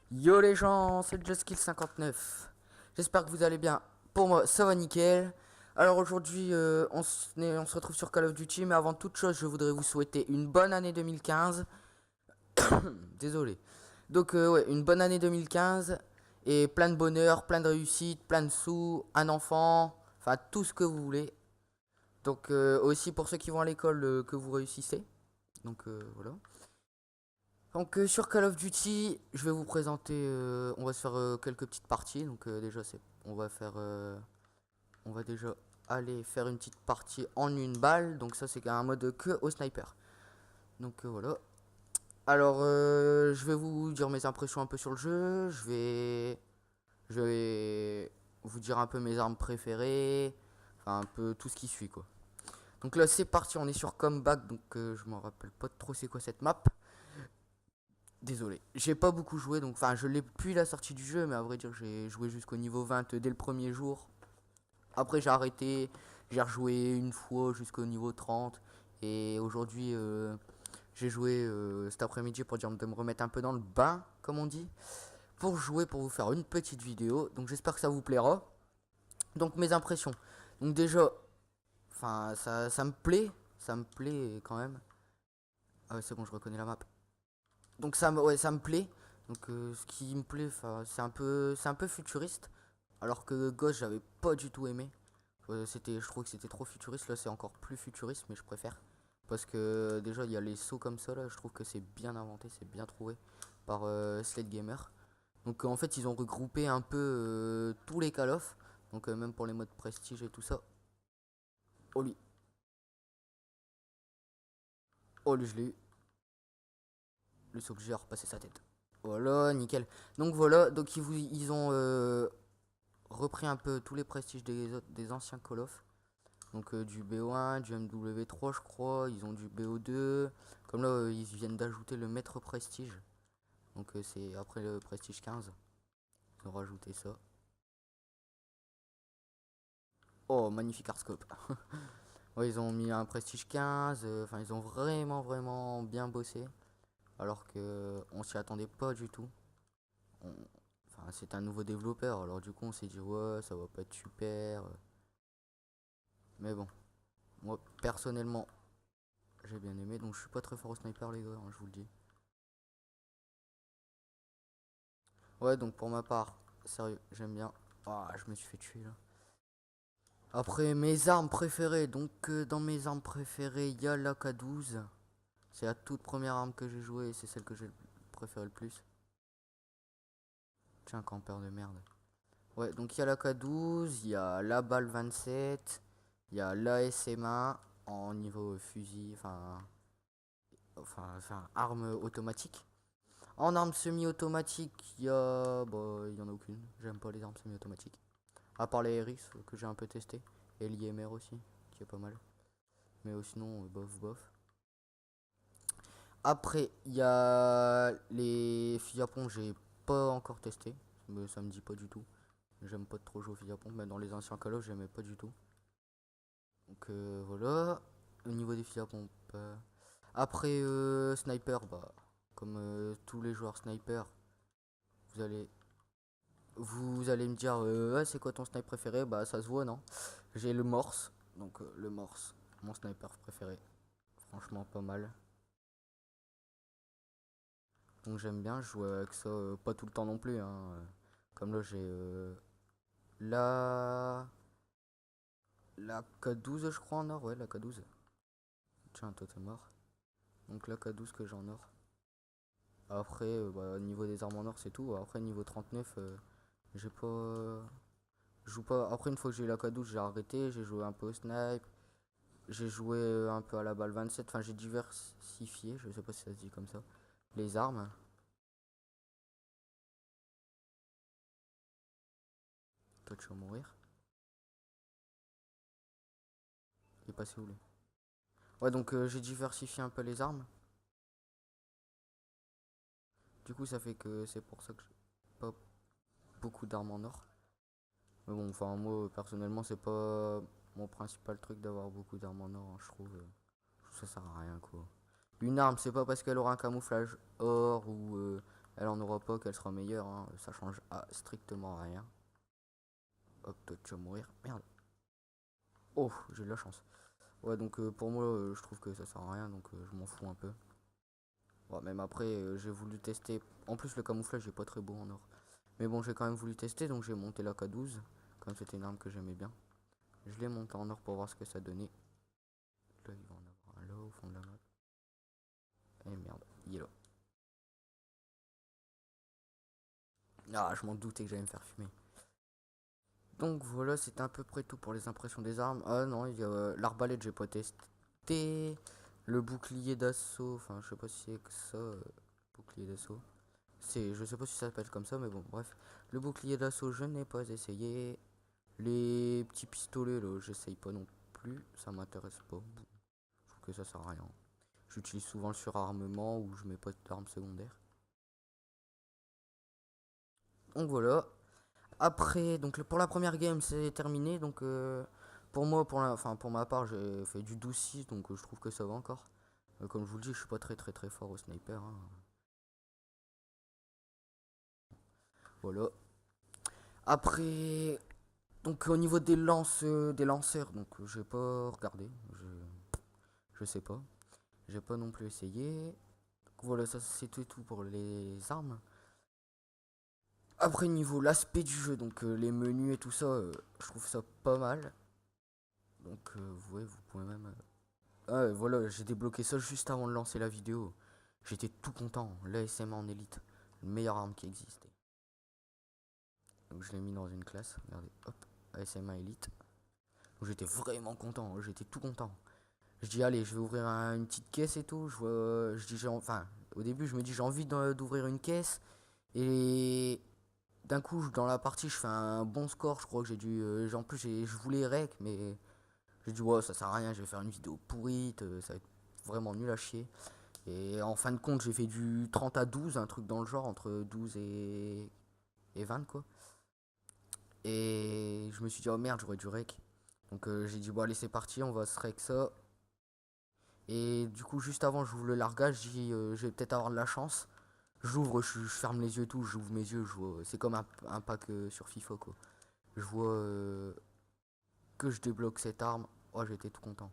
Yo les gens, c'est JustKill59. J'espère que vous allez bien. Pour moi, ça va nickel. Alors aujourd'hui, on se retrouve sur Call of Duty, mais avant toute chose, je voudrais vous souhaiter une bonne année 2015. Désolé. Donc ouais, une bonne année 2015 et plein de bonheur, plein de réussite, plein de sous, un enfant, enfin tout ce que vous voulez. Donc aussi pour ceux qui vont à l'école, que vous réussissez. Donc voilà. Donc sur Call of Duty, je vais vous présenter, on va se faire quelques petites parties. Donc déjà on va déjà aller faire une petite partie en une balle. Donc ça c'est un mode que au sniper. Donc voilà. Alors je vais vous dire mes impressions un peu sur le jeu. Je vais vous dire un peu mes armes préférées, enfin un peu tout ce qui suit quoi. Donc là c'est parti, on est sur Comeback. Donc je m'en rappelle pas trop c'est quoi cette map. Désolé, j'ai pas beaucoup joué, donc enfin je l'ai depuis la sortie du jeu, mais à vrai dire j'ai joué jusqu'au niveau 20 dès le premier jour. Après j'ai arrêté, j'ai rejoué une fois jusqu'au niveau 30 et aujourd'hui j'ai joué cet après-midi pour dire de me remettre un peu dans le bain, comme on dit, pour jouer, pour vous faire une petite vidéo. Donc j'espère que ça vous plaira. Donc mes impressions. Donc déjà, enfin ça me plaît quand même. Ah ouais, c'est bon, je reconnais la map. Donc ouais, ça me plaît. Donc ce qui me plaît, c'est un peu futuriste. Alors que Ghost, j'avais pas du tout aimé. Je trouve que c'était trop futuriste. Là, c'est encore plus futuriste, mais je préfère. Parce que déjà, il y a les sauts comme ça. Là, je trouve que c'est bien inventé, c'est bien trouvé par Slate Gamer. Donc en fait, ils ont regroupé un peu tous les Call of. Donc même pour les modes prestige et tout ça. Oh lui, oh lui, je l'ai eu. Le saut que j'ai repassé sa tête. Voilà, nickel. Donc voilà, donc ils ont repris un peu tous les prestiges des anciens Call of. Donc du BO1, du MW3 je crois, ils ont du BO2. Comme là ils viennent d'ajouter le maître prestige. Donc c'est après le prestige 15. Ils ont rajouté ça. Oh magnifique Arscope. Ouais, ils ont mis un prestige 15. Enfin ils ont vraiment bien bossé. Alors que on s'y attendait pas du tout. On- Enfin c'est un nouveau développeur. Alors du coup on s'est dit ouais ça va pas être super. Mais bon. Moi personnellement j'ai bien aimé, donc je suis pas très fort au sniper les gars, hein, je vous le dis. Ouais, donc pour ma part, sérieux, j'aime bien. Ah, je me suis fait tuer là. Après, mes armes préférées, donc dans mes armes préférées, il y a l'AK-12. C'est la toute première arme que j'ai jouée et c'est celle que j'ai préférée le plus. Tiens, campeur de merde. Ouais, donc il y a l'AK-12, il y a la balle 27, il y a l'ASMA en niveau fusil, enfin arme automatique. En arme semi-automatique, il y en a aucune. J'aime pas les armes semi-automatiques. À part les RX que j'ai un peu testé. Et l'IMR aussi, qui est pas mal. Mais sinon, bof bof. Après, il y a les fusils à pompe, j'ai pas encore testé. Mais ça me dit pas du tout. J'aime pas trop jouer aux fusils à pompe. Mais dans les anciens Call of, j'aimais pas du tout. Donc voilà. Au niveau des fusils à pompe. Après, sniper, bah, comme tous les joueurs sniper, vous allez Vous allez me dire, ah, c'est quoi ton sniper préféré? Bah, ça se voit, non? J'ai le Morse, donc le Morse, mon sniper préféré. Franchement, pas mal. Donc j'aime bien jouer avec ça, pas tout le temps non plus, hein. Comme là, j'ai la... la K12, je crois, en or, ouais, la K12. Tiens, toi, t'es mort. Donc la K12 que j'ai en or. Après, bah, niveau des armes en or, c'est tout. Après, niveau 39, j'ai pas... Je joue pas. Après, une fois que j'ai eu la K12, j'ai arrêté. J'ai joué un peu au snipe. J'ai joué un peu à la balle 27, enfin j'ai diversifié, je sais pas si ça se dit comme ça, les armes. Toi tu vas mourir. Il est passé où lui? Ouais donc j'ai diversifié un peu les armes. Du coup ça fait que c'est pour ça que j'ai pas beaucoup d'armes en or. Mais bon enfin moi personnellement c'est pas mon principal truc d'avoir beaucoup d'armes en or, hein, je trouve. Ça sert à rien quoi. Une arme c'est pas parce qu'elle aura un camouflage or ou Elle en aura pas, qu'elle sera meilleure, hein. Ça change strictement rien. Hop, toi tu vas mourir. Merde. Oh, j'ai de la chance. Ouais, donc pour moi, je trouve que ça sert à rien, donc je m'en fous un peu. Bon, même après, j'ai voulu tester. En plus, le camouflage est pas très beau en or. Mais bon, j'ai quand même voulu tester, donc j'ai monté la K12. Comme c'était une arme que j'aimais bien. Je l'ai monté en or pour voir ce que ça donnait. Là, il va en avoir un là au fond de la map. Eh merde, il est là. Ah, je m'en doutais que j'allais me faire fumer. Donc voilà, c'était à peu près tout pour les impressions des armes. Ah non, il y a l'arbalète, j'ai pas testé. Le bouclier d'assaut, enfin, je sais pas si c'est que ça. Bouclier d'assaut. Je sais pas si ça s'appelle comme ça, mais bon, bref. Le bouclier d'assaut, je n'ai pas essayé. Les petits pistolets, là, j'essaye pas non plus. Ça m'intéresse pas. Je trouve que ça sert à rien. J'utilise souvent le surarmement ou je mets pas d'armes secondaires. Donc voilà. Après, donc pour la première game, c'est terminé. Donc pour moi, enfin, pour ma part, j'ai fait du 12-6, donc je trouve que ça va encore. Comme je vous le dis, je suis pas très fort au sniper, hein. Voilà. Après, donc au niveau des lanceurs, donc j'ai pas regardé. Je sais pas. J'ai pas non plus essayé. Donc, voilà, ça c'est tout pour les armes. Après, niveau l'aspect du jeu, donc les menus et tout ça, je trouve ça pas mal. Donc, ouais, vous pouvez même. Ah, voilà, j'ai débloqué ça juste avant de lancer la vidéo. J'étais tout content. L'ASM en élite, le meilleure arme qui existait. Donc, je l'ai mis dans une classe. Regardez, hop, ASM élite. Donc, j'étais vraiment content. J'étais tout content. Je dis, allez, je vais ouvrir une petite caisse et tout. Je dis, enfin, au début, je me dis, j'ai envie d'ouvrir une caisse. Et d'un coup, dans la partie, je fais un bon score. Je crois que j'ai dû. En plus, je voulais rec, mais j'ai dit, ouais, ça sert à rien. Je vais faire une vidéo pourrite. Ça va être vraiment nul à chier. Et en fin de compte, j'ai fait du 30 à 12, un truc dans le genre, entre 12 et 20, quoi. Et je me suis dit, oh merde, j'aurais dû rec. Donc j'ai dit, bon, allez, c'est parti, on va se rec ça. Et du coup, juste avant, j'ouvre le largage, je dis, je vais peut-être avoir de la chance. J'ouvre, je ferme les yeux et tout, j'ouvre mes yeux, je vois. C'est comme un pack sur FIFA, quoi. Je vois que je débloque cette arme. Oh, j'étais tout content.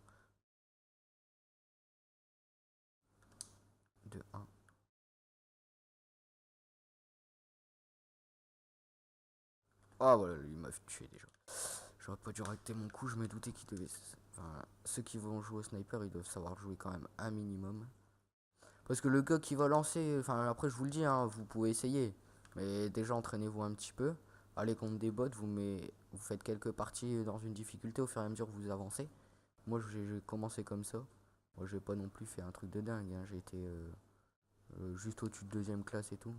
De un. Ah, voilà, il m'a tué déjà. J'aurais pas dû rater mon coup, je me doutais qu'il devait. Enfin, ceux qui vont jouer au sniper, ils doivent savoir jouer quand même un minimum. Parce que le gars qui va lancer, enfin après je vous le dis, hein, vous pouvez essayer. Mais déjà entraînez-vous un petit peu. Allez contre des bots, vous faites quelques parties dans une difficulté au fur et à mesure que vous avancez. Moi j'ai commencé comme ça. Moi j'ai pas non plus fait un truc de dingue, hein. J'ai été juste au-dessus de deuxième classe et tout.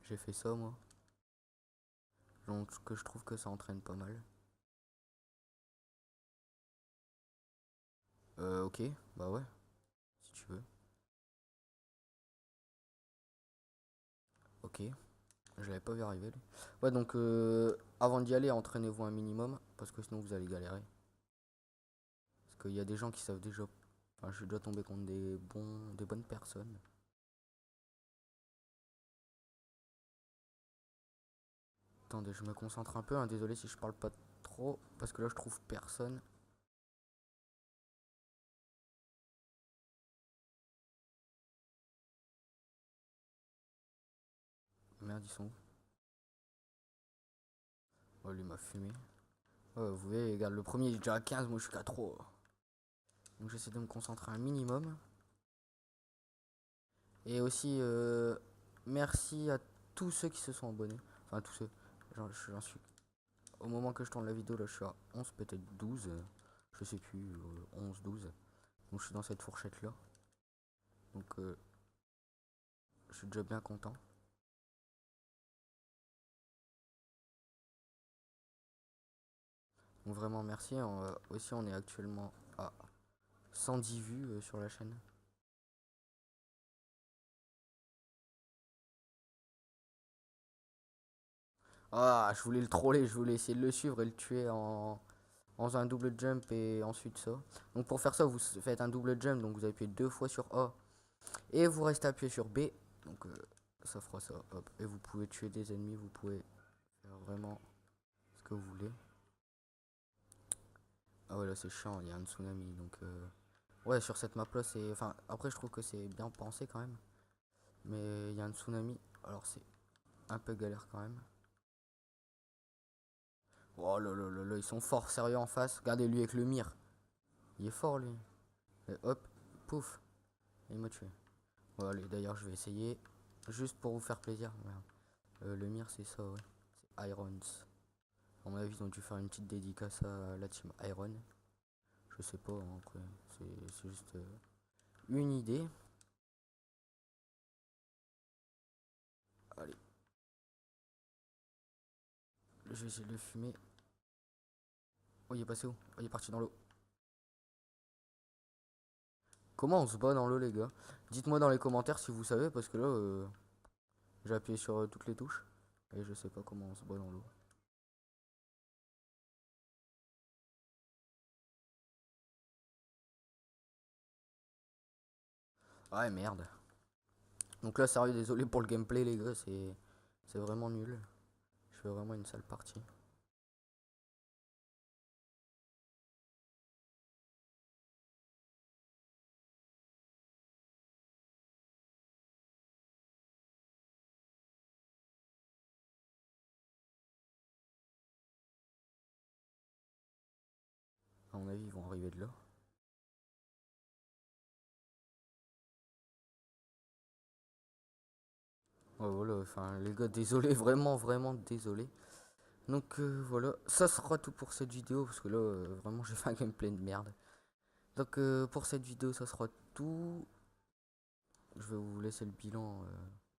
J'ai fait ça moi. Donc que je trouve que ça entraîne pas mal. Ok, bah ouais, si tu veux. Ok, je l'avais pas vu arriver lui. Ouais donc avant d'y aller, entraînez-vous un minimum, parce que sinon vous allez galérer. Parce qu'il y a des gens qui savent déjà. Enfin, je suis déjà tombé contre des bonnes personnes. Attendez, je me concentre un peu, hein. Désolé si je parle pas trop, parce que là je trouve personne. Merde, ils sont où? Oh, lui m'a fumé. Ouais, vous voyez, regarde, le premier il est déjà à 15, moi je suis qu'à 3. Donc j'essaie de me concentrer un minimum. Et aussi, merci à tous ceux qui se sont abonnés. Enfin, tous ceux. J'en suis. Au moment que je tourne la vidéo, là je suis à 11, peut-être 12. Je sais plus, 11, 12. Donc je suis dans cette fourchette là. Donc je suis déjà bien content. Donc vraiment merci. Aussi on est actuellement à 110 vues sur la chaîne. Ah, je voulais le troller, je voulais essayer de le suivre et le tuer en faisant un double jump et ensuite ça. Donc pour faire ça, vous faites un double jump, donc vous appuyez deux fois sur A Et vous restez appuyé sur B. Donc ça fera ça. Hop. Et vous pouvez tuer des ennemis. Vous pouvez faire vraiment ce que vous voulez. Ah ouais là c'est chiant. Il y a un tsunami. Donc ouais sur cette map là c'est... Enfin après je trouve que c'est bien pensé quand même. Mais il y a un tsunami. Alors c'est un peu galère quand même. Oh là là là là. Ils sont forts sérieux en face. Regardez lui avec le mire. Il est fort lui. Et hop. Pouf. Et il m'a tué. Bon, allez, d'ailleurs, je vais essayer. Juste pour vous faire plaisir. Merde. Le mire, c'est ça, ouais. C'est Irons. À mon avis, ils ont dû faire une petite dédicace à la team Iron. Je sais pas, hein, après. C'est juste une idée. Allez. Je vais essayer de le fumer. Oh, il est passé où? Oh, il est parti dans l'eau. Comment on se bat dans l'eau, les gars? Dites-moi dans les commentaires si vous savez, parce que là, j'ai appuyé sur toutes les touches. Et je sais pas comment on se bat dans l'eau. Ouais, merde. Donc là, sérieux, désolé pour le gameplay, les gars, c'est vraiment nul. Je fais vraiment une sale partie. À mon avis, ils vont arriver de là. Ouais, voilà, enfin, les gars, désolé, vraiment, vraiment désolé. Donc voilà, ça sera tout pour cette vidéo, parce que là, vraiment, j'ai fait un gameplay de merde. Donc pour cette vidéo, ça sera tout. Je vais vous laisser le bilan,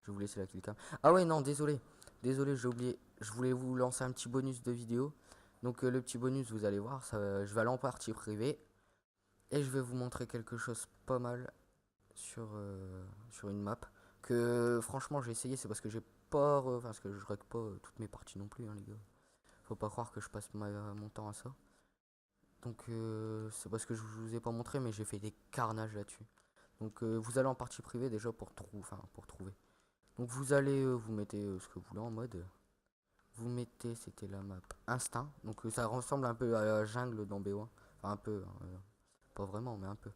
je vais vous laisser la killcam. Ah ouais, non, désolé, désolé, j'ai oublié. Je voulais vous lancer un petit bonus de vidéo. Donc le petit bonus, vous allez voir, ça, je vais aller en partie privée. Et je vais vous montrer quelque chose pas mal sur une map. Que franchement j'ai essayé, c'est parce que j'ai pas... Enfin, parce que je règle pas toutes mes parties non plus, hein, les gars. Faut pas croire que je passe mon temps à ça. Donc c'est parce que je vous ai pas montré, mais j'ai fait des carnages là-dessus. Donc vous allez en partie privée déjà pour trouver. Donc vous allez, vous mettez ce que vous voulez en mode. Vous mettez, c'était la map instinct. Donc ça ressemble un peu à la jungle dans BO1. Enfin un peu, hein, pas vraiment, mais un peu.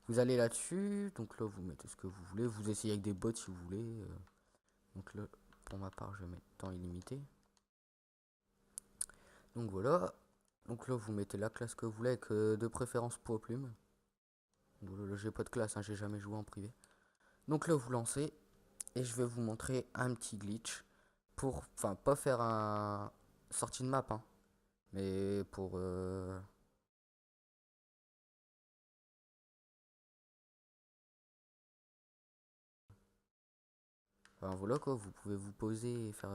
Vous allez là-dessus, donc là vous mettez ce que vous voulez, vous essayez avec des bots si vous voulez. Donc là, pour ma part, je vais mettre temps illimité. Donc voilà. Donc là, vous mettez la classe que vous voulez, avec de préférence poids plume. Donc là, j'ai pas de classe, hein, j'ai jamais joué en privé. Donc là, vous lancez, et je vais vous montrer un petit glitch pour, enfin, pas faire un sortie de map, hein, mais pour enfin, voilà quoi, vous pouvez vous poser et faire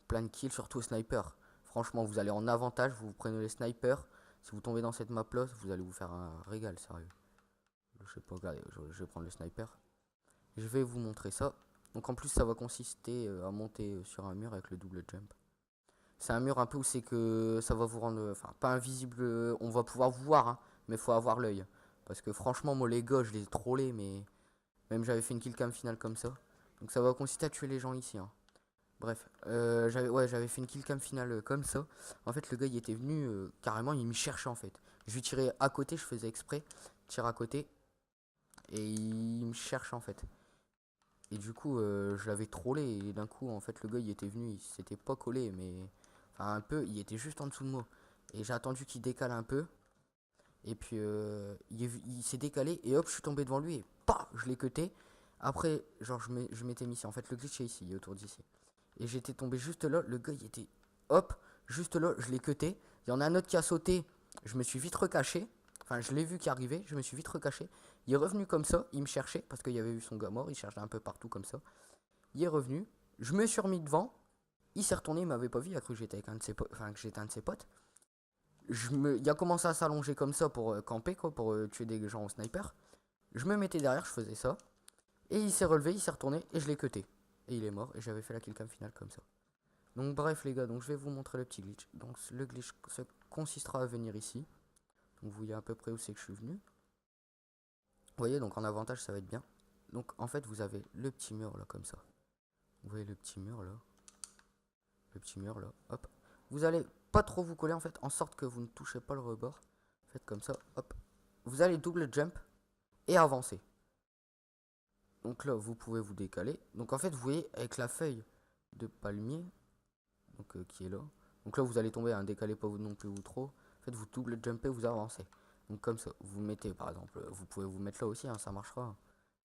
plein de kills, surtout au sniper. Franchement, vous allez en avantage, vous prenez les snipers. Si vous tombez dans cette map là, vous allez vous faire un régal, sérieux. Je sais pas, regardez, je vais prendre le sniper. Je vais vous montrer ça. Donc en plus, ça va consister à monter sur un mur avec le double jump. C'est un mur un peu où c'est que ça va vous rendre, enfin pas invisible, on va pouvoir vous voir, hein, mais faut avoir l'œil. Parce que franchement, moi les gars, je les ai trollés, mais même j'avais fait une kill cam finale comme ça. Donc ça va consister à tuer les gens ici, hein. Bref, j'avais fait une kill cam finale comme ça. En fait, le gars il était venu carrément, il me cherchait en fait. Je lui tirais à côté, je faisais exprès, tire à côté, et il me cherche en fait. Et du coup, je l'avais trollé, et d'un coup, en fait, le gars il était venu, il s'était pas collé, mais enfin un peu, il était juste en dessous de moi. Et j'ai attendu qu'il décale un peu, et puis il s'est décalé, et hop, je suis tombé devant lui, et pas, je l'ai cuté. Après, genre, je m'étais mis ici. En fait, le glitch est ici, il est autour d'ici. Et j'étais tombé juste là, le gars il était hop, juste là, je l'ai cuté. Il y en a un autre qui a sauté, je me suis vite recaché. Enfin, je l'ai vu qui arrivait, je me suis vite recaché. Il est revenu comme ça, il me cherchait parce qu'il avait vu son gars mort, il cherchait un peu partout comme ça. Il est revenu, je me suis remis devant, il s'est retourné, il m'avait pas vu, il a cru que j'étais avec un de ses potes, enfin que j'étais un de ses potes. Il a commencé à s'allonger comme ça pour camper quoi, pour tuer des gens au sniper. Je me mettais derrière, je faisais ça. Et il s'est relevé, il s'est retourné et je l'ai cuté. Et il est mort et j'avais fait la killcam finale comme ça. Donc bref les gars, donc je vais vous montrer le petit glitch. Donc le glitch consistera à venir ici. Donc vous voyez à peu près où c'est que je suis venu. Vous voyez, donc en avantage ça va être bien. Donc en fait vous avez le petit mur là comme ça. Vous voyez le petit mur là. Le petit mur là. Hop. Vous allez pas trop vous coller en fait, en sorte que vous ne touchez pas le rebord. Faites comme ça. Hop. Vous allez double jump et avancer. Donc là vous pouvez vous décaler. Donc en fait vous voyez avec la feuille de palmier. Donc qui est là. Donc là vous allez tomber, un décalé pas vous non plus ou trop. En fait vous double jumpez, vous avancez. Donc comme ça, vous mettez par exemple, vous pouvez vous mettre là aussi, hein, ça marchera.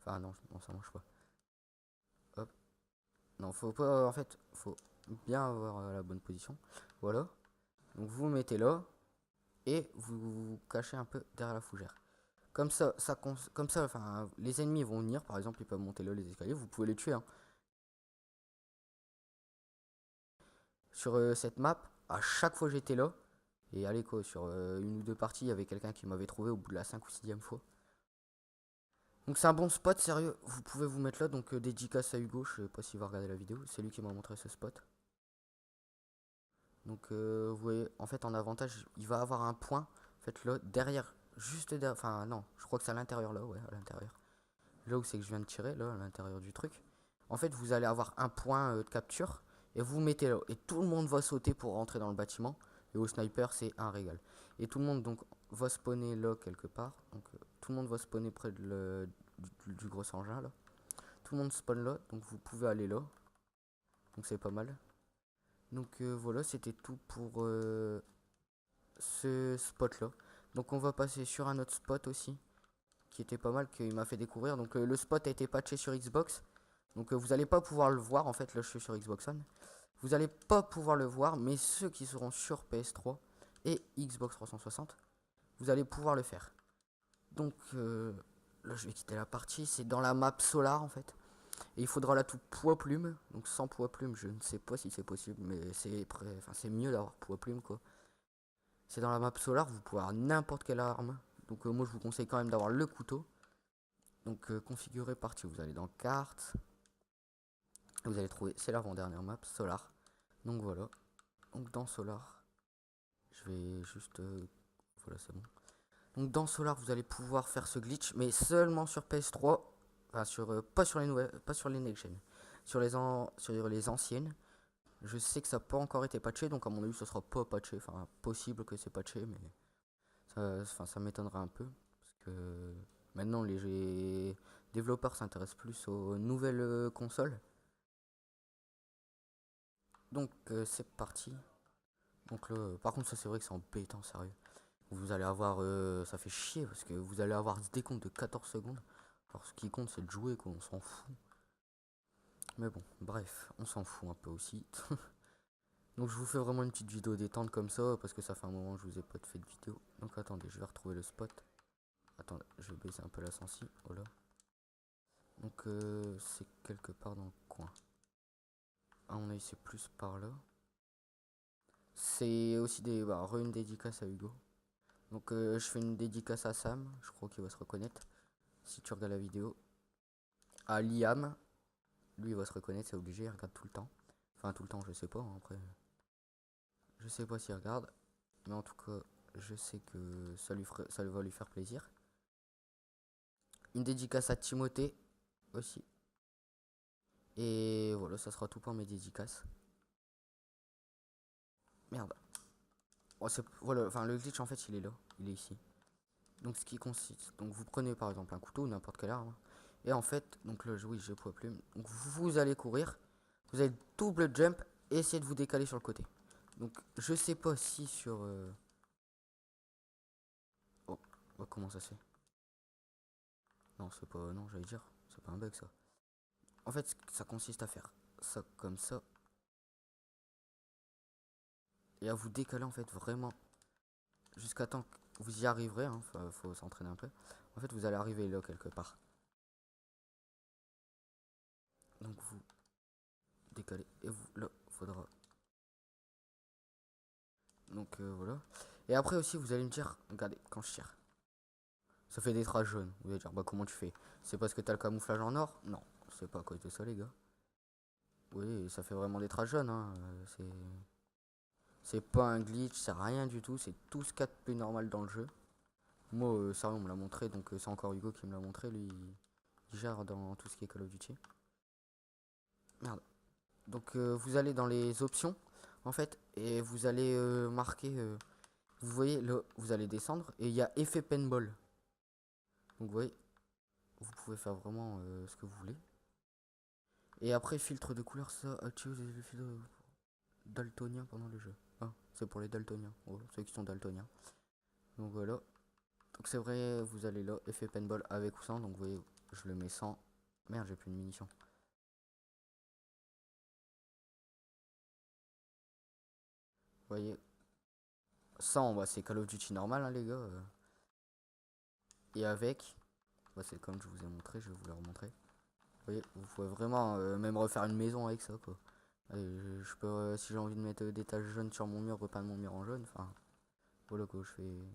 Enfin non, non ça marche pas. Hop. Non, faut pas, en fait, faut bien avoir la bonne position. Voilà. Donc vous vous mettez là et vous vous cachez un peu derrière la fougère. Comme ça, comme ça, enfin, les ennemis vont venir, par exemple, ils peuvent monter là les escaliers, vous pouvez les tuer. Hein. Sur cette map, à chaque fois j'étais là, et allez quoi, sur une ou deux parties, il y avait quelqu'un qui m'avait trouvé au bout de la 5 ou 6e fois. Donc c'est un bon spot, sérieux, vous pouvez vous mettre là, donc dédicace à Hugo, je sais pas s'il va regarder la vidéo, c'est lui qui m'a montré ce spot. Donc vous voyez, en fait en avantage, il va avoir un point, en fait là, derrière, juste derrière, enfin non, je crois que c'est à l'intérieur là, ouais, à l'intérieur. Là où c'est que je viens de tirer, là, à l'intérieur du truc. En fait, vous allez avoir un point de capture, et vous mettez là, et tout le monde va sauter pour rentrer dans le bâtiment, et au sniper, c'est un régal. Et tout le monde donc va spawner là quelque part, donc tout le monde va spawner près du gros engin là. Tout le monde spawn là, donc vous pouvez aller là, donc c'est pas mal. Donc voilà, c'était tout pour ce spot là. Donc on va passer sur un autre spot aussi qui était pas mal, qu'il m'a fait découvrir. Donc le spot a été patché sur Xbox, donc vous allez pas pouvoir le voir. En fait là je suis sur Xbox One, vous allez pas pouvoir le voir, mais ceux qui seront sur PS3 et Xbox 360, vous allez pouvoir le faire. Donc là je vais quitter la partie, c'est dans la map Solar en fait. Et il faudra la tout poids plume. Donc sans poids plume, je ne sais pas si c'est possible, mais c'est mieux d'avoir poids plume quoi. C'est dans la map Solar, vous pouvez avoir n'importe quelle arme. Donc moi je vous conseille quand même d'avoir le couteau. Donc configurer partie, vous allez dans carte. Vous allez trouver, c'est l'avant-dernière map, Solar. Donc voilà. Donc dans Solar, je vais juste... voilà c'est bon. Donc dans Solar, vous allez pouvoir faire ce glitch, mais seulement sur PS3. Enfin pas sur les nouvelles, pas sur les next-gen. Sur les anciennes. Je sais que ça n'a pas encore été patché, donc à mon avis ça sera pas patché. Enfin possible que c'est patché, mais ça m'étonnerait un peu. Parce que maintenant les développeurs s'intéressent plus aux nouvelles consoles. Donc c'est parti. Donc là, par contre ça c'est vrai que c'est embêtant, sérieux. Vous allez avoir, ça fait chier parce que vous allez avoir des décomptes de 14 secondes. Alors ce qui compte c'est de jouer quoi, on s'en fout. Mais bon, bref, on s'en fout un peu aussi. Donc je vous fais vraiment une petite vidéo détente comme ça parce que ça fait un moment que je vous ai pas fait de vidéo. Donc attendez, je vais retrouver le spot. Attendez, je vais baisser un peu la sensi. Voilà. Donc c'est quelque part dans le coin. Ah on a eu c'est plus par là. C'est aussi une dédicace à Hugo. Donc je fais une dédicace à Sam, je crois qu'il va se reconnaître. Si tu regardes la vidéo. À Liam, lui il va se reconnaître, c'est obligé, il regarde tout le temps. Enfin tout le temps, je sais pas, hein, après. Je sais pas s'il regarde. Mais en tout cas, je sais que ça va lui faire plaisir. Une dédicace à Timothée aussi. Et voilà, ça sera tout pour mes dédicaces. Merde. Oh, voilà, enfin le glitch en fait il est là, il est ici. Donc ce qui consiste, donc vous prenez par exemple un couteau ou n'importe quelle arme. Et en fait, donc là oui j'ai poids plume. Donc vous allez courir, vous allez double jump et essayer de vous décaler sur le côté. Donc je sais pas si sur... Oh, comment ça se fait? Non c'est pas... Non j'allais dire, c'est pas un bug ça. En fait ça consiste à faire ça comme ça. Et à vous décaler en fait vraiment jusqu'à temps que vous y arriverez, hein, faut s'entraîner un peu. En fait vous allez arriver là quelque part. Donc vous décalez et vous là faudra. Donc voilà. Et après aussi vous allez me dire, regardez quand je tire, ça fait des traces jaunes. Vous allez dire bah comment tu fais? C'est parce que t'as le camouflage en or? Non, c'est pas à cause de ça les gars. Oui, ça fait vraiment des traces jaunes, hein. C'est pas un glitch, c'est rien du tout, c'est tout ce qu'il y a de plus normal dans le jeu. Moi, ça on me l'a montré, donc c'est encore Hugo qui me l'a montré, lui, gère dans tout ce qui est Call of Duty. Merde. Donc vous allez dans les options en fait et vous allez marquer vous voyez là vous allez descendre et il y a effet paintball. Donc vous voyez vous pouvez faire vraiment ce que vous voulez. Et après filtre de couleur ça active les effets daltonien pendant le jeu. Ah, c'est pour les daltoniens, ceux qui sont daltoniens. Donc voilà. Donc c'est vrai vous allez là effet paintball avec ou sans. Donc vous voyez je le mets sans. Merde j'ai plus de munitions. Vous voyez 100 bah, c'est Call of Duty normal hein, les gars. Et avec, bah, c'est comme je vous ai montré, je vais vous le remontrer. Vous voyez, vous pouvez vraiment même refaire une maison avec ça quoi. Allez, je peux, si j'ai envie de mettre des taches jaunes sur mon mur, repeindre mon mur en jaune, enfin, voilà quoi, je fais.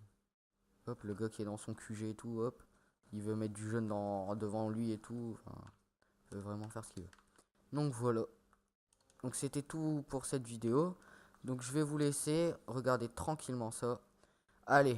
Hop, le gars qui est dans son QG et tout, hop, il veut mettre du jaune devant lui et tout, enfin, il veut vraiment faire ce qu'il veut. Donc voilà, donc c'était tout pour cette vidéo. Donc je vais vous laisser regarder tranquillement ça. Allez,